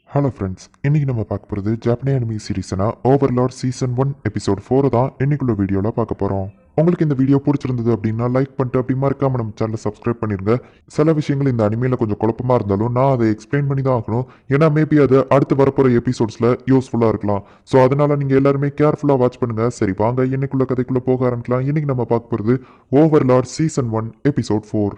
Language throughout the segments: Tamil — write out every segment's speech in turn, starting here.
ஹலோ ஃப்ரெண்ட்ஸ், இன்னைக்கு நம்ம பார்க்க போகிறது ஜாப்பனே அனிமி சீரீஸ்னா ஓவர்லார்ட் சீசன் 1 எபிசோட் 4 தான் இன்னைக்குள்ள வீடியோவில் பார்க்க போகிறோம். உங்களுக்கு இந்த வீடியோ பிடிச்சிருந்தது அப்படின்னா லைக் பண்ணிட்டு அப்படி மறக்காம நம்ம சேனலை சப்ஸ்கிரைப் பண்ணிருங்க. சில விஷயங்கள் இந்த அனிமையில் கொஞ்சம் குழப்பமா இருந்தாலும் நான் அதை எக்ஸ்பிளைன் பண்ணி தான் ஆகணும். ஏன்னா மேபி அது அடுத்து வரப்போகிற எபிசோட்ஸில் யூஸ்ஃபுல்லாக இருக்கலாம். ஸோ அதனால நீங்கள் எல்லாருமே கேர்ஃபுல்லாக வாட்ச் பண்ணுங்க. சரி வாங்க இன்னைக்குள்ள கதைக்குள்ளே போக ஆரம்பிக்கலாம். இன்னைக்கு நம்ம பார்க்க போகிறது Overlord season 1 episode 4.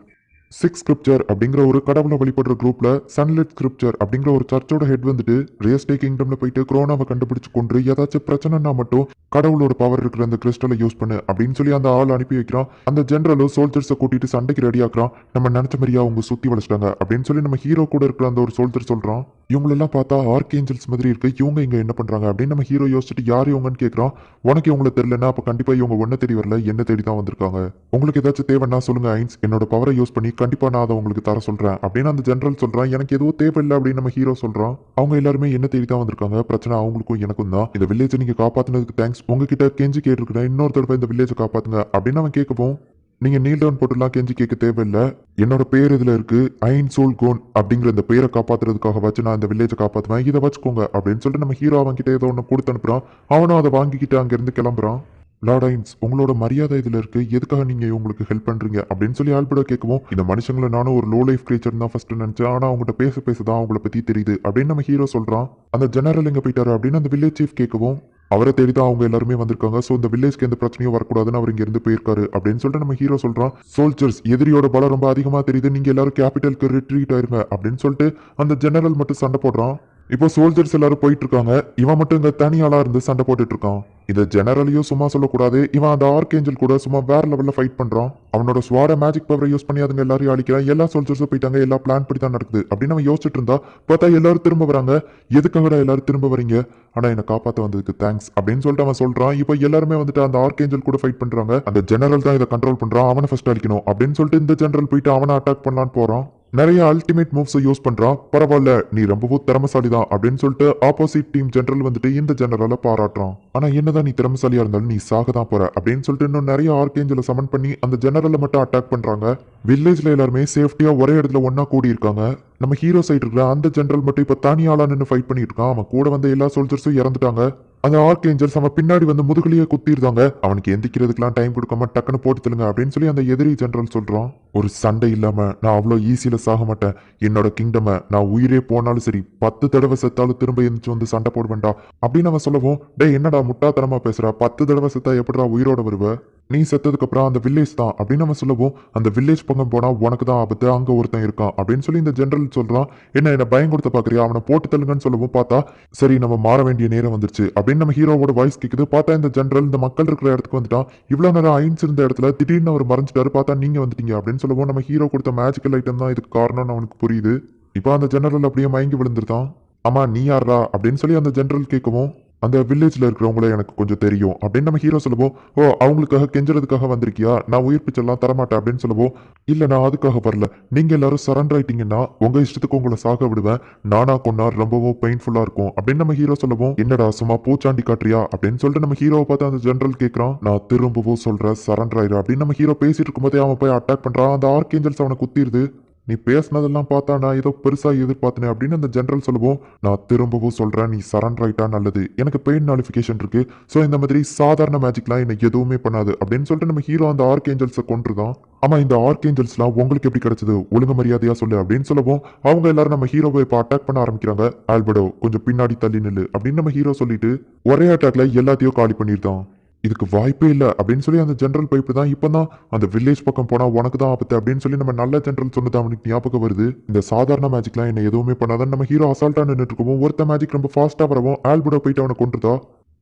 Six scripture அப்படிங்கிற ஒரு கடவுளை வழிபடுற குரூப்ல சன்லைட் ஸ்கிரிப்சர் அப்படிங்கிற ஒரு சர்ச்சோட ஹெட் வந்துட்டு ரியஸ்டே கிங்டம்ல போயிட்டு கொரோனாவை கண்டுபிடிச்சு கொண்டு ஏதாச்சும் பிரச்சனைனா மட்டும் கடவுளோட பவர் இருக்கிற அந்த கிறிஸ்டலை யூஸ் பண்ணு அப்படின்னு சொல்லி அந்த ஆள் அனுப்பி வைக்கிறான். அந்த ஜெனரலும் சோல்ஜர்ஸை கூட்டிட்டு சண்டைக்கு ரெடி ஆக்குறான். நம்ம நினைச்ச மாதிரியா அவங்க சுத்தி வளைச்சிட்டாங்க அப்படின்னு சொல்லி நம்ம ஹீரோ கூட இருக்கிற அந்த ஒரு சோல்ஜர் சொல்றான். இவங்களெல்லாம் பார்த்தா ஆர்கேஞ்சல்ஸ் மாதிரி இருக்கு, இவங்க இங்க என்ன பண்றாங்க அப்படின்னு நம்ம ஹீரோ யோசிச்சுட்டு யார் இவங்கன்னு கேட்கறான். உனக்கு இவங்களை தெரியலன்னா அப்ப கண்டிப்பா இவங்க ஒன்ன தேடி வரல, என்ன தேடி தான் வந்திருக்காங்க. உங்களுக்கு ஏதாச்சும் தேவைன்னா சொல்லுங்க ஐன்ஸ், என்னோட பவரை யூஸ் பண்ணி கண்டிப்பா நான் அதை உங்களுக்கு தர சொல்றேன் அப்படின்னு அந்த ஜெனரல் சொல்றான். எனக்கு எதுவும் தேவையில்லை அப்படின்னு நம்ம ஹீரோ சொல்றான். அவங்க எல்லாருமே என்ன தேடி தான் வந்திருக்காங்க, பிரச்சனை அவங்களுக்கும் எனக்கும் தான். இந்த வில்லேஜை நீங்க காப்பாத்தினதுக்கு தேங்க்ஸ், உங்ககிட்ட கெஞ்சி கேட்டிருக்கிறேன், இன்னொரு தடவை இந்த வில்லேஜை காப்பாத்துங்க அப்படின்னு அவன் கேட்கவும், நீங்க நீல் டவுன் போட்டுலாம் கெஞ்சி கேட்க தேவையில்லை, என்னோட பேர் இதுல இருக்கு, ஐன் சோல் கோன் அப்படிங்கிற இந்த பேரை காப்பாத்துறதுக்காக வச்சு நான் இந்த வில்லேஜை காப்பாத்துவேன், இதை வச்சுக்கோங்க அப்படின்னு சொல்லிட்டு நம்ம ஹீரோ அவன் கிட்ட ஏதோ ஒன்று கொடுத்து அனுப்புறான். அவனும் அதை வாங்கிக்கிட்டு அங்கிருந்து கிளம்புறான். லார்ட் ஐன்ஸ், உங்களோட மரியாதை இதுல இருக்கு, எதுக்காக நீங்க இவங்களுக்கு ஹெல்ப் பண்றீங்க அப்படின்னு சொல்லி ஆல்பர்டோ கேட்கவும், இந்த மனுஷங்களை நானும் ஒரு லோ லைஃப் கிரியேச்சர் தான் ஃபர்ஸ்ட் நினைச்சேன், ஆனா அவங்ககிட்ட பேச பேசதான் அவங்கள பத்தி தெரியுது அப்படின்னு நம்ம ஹீரோ சொல்றான். அந்த ஜெனரல் எங்க போயிட்டாரு அப்படின்னு அந்த வில்லேஜ் சீஃப் கேட்கவும், அவரை தேடி தான் அவங்க எல்லாருமே வந்திருக்காங்க, ஸோ இந்த வில்லேஜ்க்கு எந்த பிரச்சனையும் வரக்கூடாதுன்னு அவர் இங்க இருந்து போயிருக்காரு அப்படின்னு சொல்லிட்டு நம்ம ஹீரோ சொல்றான். சோல்ஜர்ஸ், எதிரியோட பலம் ரொம்ப அதிகமா தெரியுது, நீங்க எல்லாரும் கேபிட்டலுக்கு ரிட்ரீட் ஆயிருங்க அப்படின்னு சொல்லிட்டு அந்த ஜெனரல் மட்டும் சண்டை போடுறான். இப்போ சோல்ஜர்ஸ் எல்லாரும் போயிட்டு இருக்காங்க, இவன் மட்டும் இங்க தனியாளா இருந்து சண்டை போட்டுட்டு இருக்கான். இந்த ஜெனரலையும் சும்மா சொல்லக்கூடாது, இவன் அந்த ஆர்கேஞ்சல் கூட சும்மா வேற லெவல்ல ஃபைட் பண்றான். அவனோட ஸ்வாட மேஜிக் பவரை யூஸ் பண்ணி அதுங்க எல்லாரையும் அழிக்கிறான். எல்லா சோல்ஜர்ஸும் போயிட்டாங்க, எல்லா பிளான் படி தான் நடக்குது அப்படின்னு அவன் யோசிச்சுட்டு இருந்தா பார்த்தா எல்லாரும் திரும்ப வராங்க. எதுக்காகடா எல்லாரும் திரும்ப வரீங்க, ஆனா என்னை காப்பாற்ற வந்ததுக்கு தேங்க்ஸ் அப்படின்னு சொல்லிட்டு அவன் சொல்றான். இப்போ எல்லாருமே வந்துட்டு அந்த ஆர்கேஞ்சல் கூட ஃபைட் பண்றாங்க. அந்த ஜெனரல் தான் இதை கண்ட்ரோல் பண்றான், அவனை ஃபர்ஸ்ட் அழிக்கணும் அப்படின்னு சொல்லிட்டு இந்த ஜெனரல் போயிட்டு அவனை அட்டாக் பண்ணலான்னு போறான். நிறைய அல்டிமேட் மூவ்ஸ் யூஸ் பண்றான். பரவாயில்ல, நீ ரொம்பவும் திறமசாலி தான் அப்படின்னு சொல்லிட்டு ஆப்போசிட் டீம் ஜெனரல் வந்துட்டு இந்த ஜெனரலை பாராட்டுறான். ஆனா என்னதான் நீ திறமசாலியா இருந்தாலும் நீ சாக தான் போற அப்படின்னு சொல்லிட்டு இன்னும் நிறைய ஆர்கேஞ்சலை சமன் பண்ணி அந்த ஜெனரலை மட்டும் அட்டாக் பண்றாங்க. வில்லேஜ்ல எல்லாருமே சேஃப்டியா ஒரே இடத்துல ஒன்னா கூடி இருக்காங்க. நம்ம ஹீரோ சைடு இருக்கிற அந்த ஜெனரல் மட்டும் இப்ப தனியாளா நின்று ஃபைட் பண்ணிட்டு இருக்கான். அவன் கூட வந்த எல்லா சோல்ஜர்ஸும் இறந்துட்டாங்க. அந்த ஆர்கேஞ்சல்ஸ் அவன் பின்னாடி வந்து முதுகுலியே குத்திருந்தாங்க. அவனுக்கு எந்திக்கிறதுக்கெல்லாம் டைம் கொடுக்காம டக்குன்னு போட்டு தள்ளுங்க அப்படின்னு சொல்லி அந்த எதிரி ஜெனரல் சொல்றான். ஒரு சண்டை இல்லாம நான் அவ்வளோ ஈஸியில சாக மாட்டேன். என்னோட கிங்டமை நான் உயிரே போனாலும் சரி 10 தடவை செத்தாலும் திரும்ப எந்திரிச்சு வந்து சண்டை போடுவேன்டா அப்படின்னு அவன் சொல்லவும், டே என்னடா முட்டாத்தனமா பேசுறா, 10 தடவை செத்தா எப்படிடா உயிரோட வருவ, நீ செத்ததுக்கு அப்புறம் அந்த வில்லேஜ் தான் அப்படின்னு அவன் சொல்லவும், அந்த வில்லேஜ் பக்கம் போனா உனக்கு தான் ஆபத்து, அங்க ஒருத்தன் இருக்கான் அப்படின்னு சொல்லி இந்த ஜெனரல் சொல்றான். என்ன பயம் கொடுத்த பாக்குறியா, அவனை போட்டு தள்ளுங்கன்னு சொல்லவும் பார்த்தா சரி நம்ம மாற வேண்டிய நேரம் வந்துருச்சு அப்படின்னு நம்ம ஹீரோவோட வாய்ஸ் கேக்குது. பார்த்தா இந்த ஜெனரல் இந்த மக்கள் இருக்கிற இடத்துக்கு வந்துட்டான். இவ்வளவு நேரம் ஐன்ஸ் இருந்த இடத்துல திடீர்னு அவர் மறைஞ்சிட்டாரு, பார்த்தா நீங்க வந்துட்டீங்க அப்படின்னு சொல்லவும் நம்ம ஹீரோ கொடுத்த மேஜிக்கல் ஐட்டம் தான் இதுக்கு காரணம்னு அவனுக்கு புரியுது. இப்போ அந்த ஜெனரல் அப்படியே மயங்கி விழுந்துருதான். ஆமா நீ யாரா அப்படின்னு சொல்லி அந்த ஜெனரல் கேட்கவும், அந்த வில்லேஜ்ல இருக்கிறவங்கள எனக்கு கொஞ்சம் தெரியும் அப்படின்னு நம்ம ஹீரோ சொல்லுவோம். ஓ அவங்களுக்காக கெஞ்சுறதுக்காக வந்திருக்கியா, நான் உயிர் பிச்செல்லாம் தரமாட்டேன் அப்படின்னு சொல்லுவோம். இல்ல நான் அதுக்காக வரல, நீங்க எல்லாரும் சரண்டர் ஆயிட்டீங்கன்னா உங்க இஷ்டத்துக்கு உங்களை சாக விடுவேன், நானா கொண்டா ரொம்பவும் பெயின்ஃபுல்லா இருக்கும் அப்படின்னு நம்ம ஹீரோ சொல்லுவோம். என்னடா சும்மா பூச்சாண்டி காட்டுறியா அப்படின்னு சொல்லிட்டு நம்ம ஹீரோவை பார்த்து அந்த ஜெனரல் கேட்கறான். நான் திரும்பவும் சொல்றேன் சரண்டர் ஆயிரு அப்படின்னு நம்ம ஹீரோ பேசிட்டு இருக்கும்போதே அவன் போய் அட்டாக் பண்றான். அந்த ஆர்கேஞ்சல்ஸ் அவனை குத்திடுது. நீ பேசினதெல்லாம் பார்த்தா நான் ஏதோ பெருசா எதிர்பார்த்தேன் அப்படின்னு அந்த ஜெனரல் சொல்லுவோம். நான் திரும்பவும் சொல்றேன், நீ சரண்டர் ஆயிட்டா நல்லது, எனக்கு பெயின் நாலிஃபிகேஷன் இருக்கு, ஸோ இந்த மாதிரி சாதாரண மேஜிக்லாம் என்ன எதுவுமே பண்ணாது அப்படின்னு சொல்லிட்டு நம்ம ஹீரோ அந்த ஆர்கேஞ்சல்ஸை கொன்றுதான். ஆமா இந்த ஆர்கேஞ்சல்ஸ்லாம் உங்களுக்கு எப்படி கிடைச்சது, ஒழுங்கு மரியாதையா சொல்லு அப்படின்னு சொல்லவும், அவங்க எல்லாரும் நம்ம ஹீரோவை இப்போ அட்டாக் பண்ண ஆரம்பிக்கிறாங்க. ஆல்பர்டோ கொஞ்சம் பின்னாடி தள்ளி நில்லு அப்படின்னு நம்ம ஹீரோ சொல்லிட்டு ஒரே அட்டாக்ல எல்லாத்தையும் காலி பண்ணிருந்தான். இதுக்கு வாய்ப்பே இல்லை அப்படின்னு சொல்லி அந்த ஜெனரல் பைப்பு தான் இப்பதான் அந்த வில்லேஜ் பக்கம் போனா உனக்கு தான் ஆபத்து அப்படின்னு சொல்லி நம்ம நல்ல ஜெனரல் சொன்னது அவனுக்கு ஞாபகம் வருது. இந்த சாதாரண மேஜிக்லாம் என்ன எதுவுமே பண்ணாதான் நம்ம ஹீரோ அசால்ட்டா நின்றுட்டு இருக்கவும் ஒருத்த மேஜிக் ரொம்ப ஃபாஸ்டா வரவும் ஆல்பர்டோ போயிட்டு அவனை கொண்டுதா.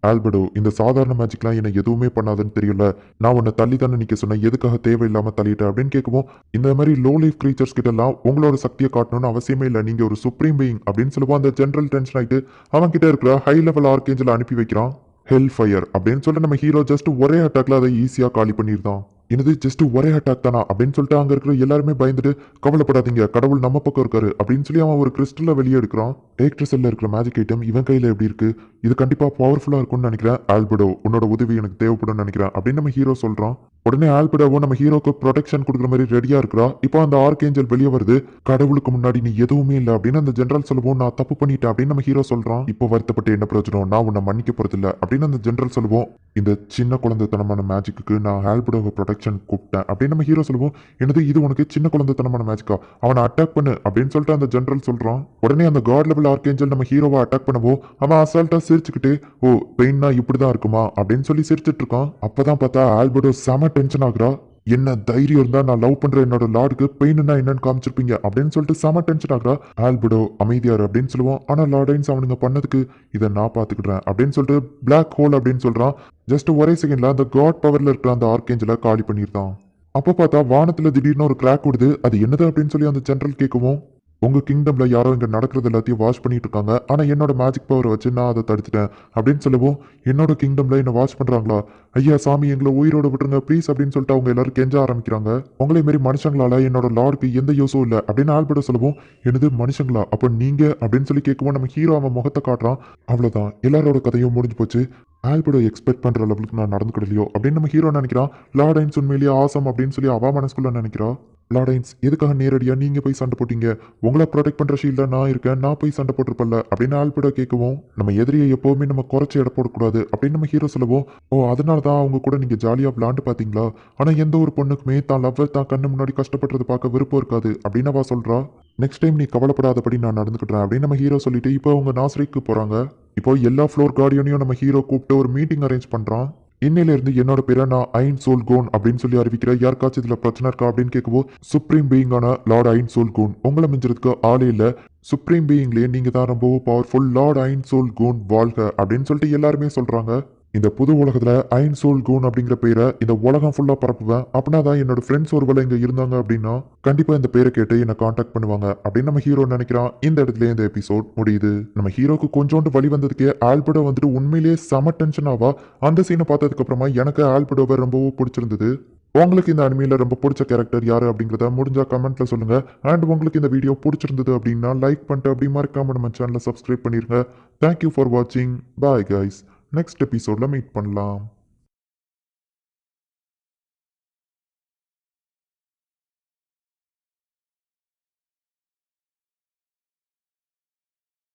ஆல்பர்டோ இந்த சாதாரண மேஜிக்லாம் என்ன எதுவுமே பண்ணாதுன்னு தெரியல, நான் உன்னை தள்ளி தானே நிக்க சொன்னேன், எதுக்காக தேவையில்லாம தள்ளிட்டேன் அப்படின்னு கேட்கவும், இந்த மாதிரி லோ லைஃப் கிரீச்சர்ஸ் கிட்ட எல்லாம் உங்களோட சக்தியை காட்டணும்னு அவசியமே இல்லை, நீங்க ஒரு சுப்ரீம் பீயிங் அப்படின்னு சொல்லுவோம். அந்த ஜெனரல் டென்ஷன் ஆயிட்டு அவன் கிட்ட இருக்கிற ஹை லெவல் ஆர்கேஞ்சல் அனுப்பி வைக்கிறான். ஹெல் ஃபயர் அப்படின்னு சொல்லிட்டு நம்ம ஹீரோ ஜஸ்ட் ஒரே அட்டாக்ல அதை ஈஸியா காலி பண்ணிருந்தான். என்னது ஜஸ்ட் ஒரே அட்டாக் தானா அப்படின்னு சொல்லிட்டு அங்க இருக்கிற எல்லாருமே பயந்துட்டு, கவலைப்படாதீங்க கடவுள் நம்ம பக்கம் இருக்காரு அப்படின்னு சொல்லி அவன் ஒரு கிறிஸ்டல்ல வெளியே எடுக்கிறான். எலக்ட்ரிசல்ல இருக்கிற மேஜிக் ஐட்டம் இவன் கையில எப்படி இருக்கு, இது கண்டிப்பா பவர்ஃபுல்லா இருக்கும்னு நினைக்கிறேன், ஆல்பர்டோ உன்னோட உதவி எனக்கு தேவைப்படும் நினைக்கிறேன் அப்படின்னு நம்ம ஹீரோ சொல்றான். உடனே ஆல்பிடாவும் நம்ம ஹீரோக்கு ப்ரொடெக்ஷன் கொடுக்குற மாதிரி ரெடியா இருக்கிறா. இப்போ அந்த ஆர்கேஞ்சல் வெளியே வருது. கடவுளுக்கு முன்னாடி நீ எதுவுமே இல்லை அப்படின்னு அந்த ஜெனரல் சொல்லுவோம். நான் தப்பு பண்ணிட்டேன் அப்படின்னு நம்ம ஹீரோ சொல்றான். இப்போ வருத்தப்பட்டு என்ன பிரயோஜனம், நான் உன்னை மன்னிக்க போறது இல்லை அப்படின்னு அந்த ஜெனரல் சொல்லுவோம். இந்த சின்ன குழந்தைத்தனமான மேஜிக்கு நான் ஆல்பிடாவை ப்ரொடெக்ஷன் கூப்பிட்டேன் அப்படின்னு நம்ம ஹீரோ சொல்லுவோம். எனது இது உனக்கு சின்ன குழந்தைத்தனமான மேஜிக்கா, அவனை அட்டாக் பண்ணு அப்படின்னு சொல்லிட்டு அந்த ஜெனரல் சொல்றான். உடனே அந்த காட் லெவல் ஆர்கேஞ்சல் நம்ம ஹீரோவை அட்டாக் பண்ணவும் அவன் அசால்ட்டா சிரிச்சுக்கிட்டு, ஓ பெயின்னா இப்படிதான் இருக்குமா அப்படின்னு சொல்லி சிரிச்சிட்டு இருக்கான். அப்பதான் பார்த்தா ஆல்பிடோ செம டென்ஷன் ஆகுறா. என்ன தைரியம் இருந்தா நான் லவ் பண்ற என்னோட லார்டுக்கு பெயின்னா என்னன்னு காமிச்சிருப்பீங்க அப்படின்னு சொல்லிட்டு செம டென்ஷன் ஆகுறா. ஆல்பிடோ அமைதியாரு அப்படின்னு சொல்லுவோம். ஆனா லார்டைன்ஸ் அவனுங்க பண்ணதுக்கு இதை நான் பாத்துக்கிட்டேன் அப்படின்னு சொல்லிட்டு பிளாக் ஹோல் அப்படின்னு சொல்றான். ஜஸ்ட் ஒரே செகண்ட்ல அந்த காட் பவர்ல இருக்கிற அந்த ஆர்கேஞ்சலை காலி பண்ணிருந்தான். அப்போ பார்த்தா வானத்துல திடீர்னு ஒரு கிராக் விடுது. அது என்னது அப்படின்னு சொல்லி அந்த ஜெனரல் கேட்கவும், உங்க கிங்டம்ல யாரோ இங்க நடக்கிறது எல்லாத்தையும் வாட்ச் பண்ணிட்டு இருக்காங்க. ஆனா என்னோட மேஜிக் பவரை வச்சு நான் அதை தடுத்துட்டேன் அப்படின்னு சொல்லுவோம். என்னோட கிங்டம்ல என்ன வாட்ச் பண்றாங்களா, ஐயா சாமி எங்களை உயிரோட விட்டுருங்க ப்ளீஸ் அப்படின்னு சொல்லிட்டு அவங்க எல்லாரும் கெஞ்ச ஆரம்பிக்கிறாங்க. உங்களை மாரி மனுஷங்களால என்னோட லார்டுக்கு எந்த யூஸும் இல்லை அப்படின்னு ஆல்பர்ட் சொல்லுவோம். எனது மனுஷங்களா, அப்போ நீங்க அப்படின்னு சொல்லி கேட்கவும் நம்ம ஹீரோ அவன் முகத்தை காட்டுறான். அவ்வளவுதான், எல்லாரோட கதையும் முடிஞ்சு போச்சு. ஆல்பர்டோ எக்ஸ்பெக்ட் பண்ற லெவலுக்கு நான் நடந்துக்கிடலையோ அப்படின்னு நம்ம ஹீரோ நினைக்கிறான். லார்டைன்ஸ் உண்மையிலேயே ஆசம் அப்படின்னு சொல்லி அவ மனசுக்குள்ள நினைக்கிறா. லார்டைன்ஸ் எதுக்காக நேரடியா நீங்க போய் சண்டை போட்டீங்க, உங்களை ப்ரொடெக்ட் பண்ற ஷீல்ட்ல நான் இருக்கேன், நான் போய் சண்டை போட்டிருப்பல அப்படின்னு ஆல்பர்டோ கேட்கவும், நம்ம எதிரியை எப்பவுமே நம்ம குறைச்சி எடை போடக்கூடாது அப்படின்னு நம்ம ஹீரோ சொல்லுவோம். ஓ அதனால தான் அவங்க கூட நீங்க ஜாலியா விளாண்டு பாத்தீங்களா, ஆனா எந்த ஒரு பொண்ணுக்குமே தான் லவ்வர் தான் கண்ணு முன்னாடி கஷ்டப்படுறது பார்க்க விருப்பம் இருக்காது அப்படின்னு அவ சொல்றா. நெக்ஸ்ட் டைம் நீ கவலைப்படாதபடி நான் நடந்துக்கிட்டேன் அப்படின்னு நம்ம ஹீரோ சொல்லிட்டு இப்போ அவங்க நாசரிக்கு போறாங்க. இப்போ எல்லா ஃப்ளோர் கார்டியனையும் நம்ம ஹீரோ கூப்பிட்டு ஒரு மீட்டிங் அரேஞ்ச் பண்றான். இன்னையில இருந்து என்னோட பேரை நான் ஐன் சோல் கோன் அப்படின்னு சொல்லி அறிவிக்கிறேன். யாருக்காச்சும் இதுல பிரச்சனை இருக்கா அப்படின்னு கேட்கவோ, சுப்ரீம் பீயிங்கான லார்ட் ஐன் சோல் கோன் உங்களை மிஞ்சறதுக்கு ஆளே இல்ல, சுப்ரீம் பீயிங்லயே நீங்க தான் ரொம்ப பவர்ஃபுல், லார்ட் ஐன் சோல் கோன் வாழ்க அப்படின்னு சொல்லிட்டு எல்லாருமே சொல்றாங்க. இந்த புது உலகத்துல ஐன் சோல் கோன் அப்படிங்கிற பேரை இந்த உலகம் ஃபுல்லா பரப்புவேன். அப்படின்னா தான் என்னோட ஃப்ரெண்ட்ஸ் ஒருவேளை இங்க இருந்தாங்க அப்படின்னா கண்டிப்பா இந்த பேரை கேட்டு என்ன காண்டாக்ட் பண்ணுவாங்க அப்படின்னு நம்ம ஹீரோ நினைக்கிறான். இந்த இடத்துல இந்த எபிசோட் முடியுது. நம்ம ஹீரோக்கு கொஞ்சோண்டு வழி வந்ததுக்கே ஆல்பர்டோ வந்துட்டு உண்மையிலேயே செம டென்ஷன் ஆவா. அந்த சீனை பார்த்ததுக்கு அப்புறமா எனக்கு ஆல்பர்டோவை ரொம்பவும் பிடிச்சிருந்தது. உங்களுக்கு இந்த அனிமையில ரொம்ப பிடிச்ச கேரக்டர் யாரு அப்படிங்கிறத முடிஞ்சா கமெண்ட்ல சொல்லுங்க. அண்ட் உங்களுக்கு இந்த வீடியோ பிடிச்சிருந்தது அப்படின்னா லைக் பண்ணிட்டு அப்படி மறக்காம நம்ம சேனலை சப்ஸ்கிரைப் பண்ணிருங்க. தேங்க்யூ ஃபார் வாட்சிங். Bye guys. நெக்ஸ்ட் எபிசோட்ல மீட் பண்ணலாம்.